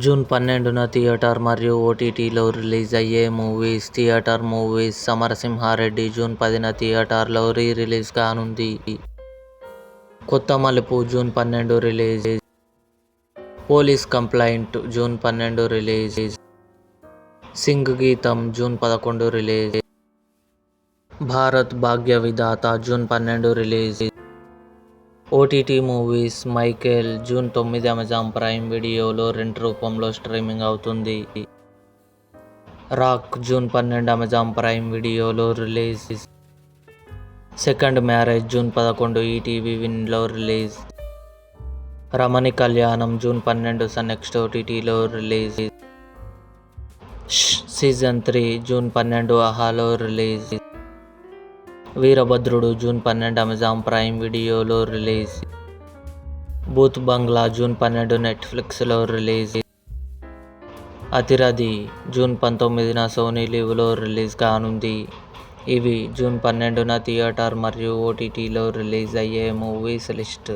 June 12న theatre మరియు ఓటీటీలో release అయ్యే movies. Theatre movies: Samarasimha Reddy June 10న థియేటర్లో రిలీజ్ కానుంది. Kotha Malupu June 12 release. Police complaint June 12 release. సింగ్ గీతం June 11 release. Bharat Bhagya Vidhata June 12 release. ఓటీటీ movies: Michael June 9 Amazon Prime వీడియోలో రెంట్ రూపంలో స్ట్రీమింగ్ అవుతుంది. రాక్ జూన్ 12 అమెజాన్ ప్రైమ్ వీడియోలో release. Second marriage June 11 ETV విన్లో రిలీజ్. రమణి కళ్యాణం జూన్ 12 సన్నెక్స్ట్ ఓటీటీలో రిలీజ్. సీజన్ 3 జూన్ 12 ఆహాలో రిలీజ్. వీరభద్రుడు జూన్ 12 అమెజాన్ ప్రైమ్ వీడియోలో రిలీజ్. భూత్ బంగ్లా జూన్ 12 నెట్ఫ్లిక్స్లో రిలీజ్. అతిరథి జూన్ 19న సోనీ లివ్లో రిలీజ్ కానుంది. ఇవి జూన్ 12న థియేటర్ మరియు ఓటీటీలో రిలీజ్ అయ్యే మూవీస్ లిస్ట్.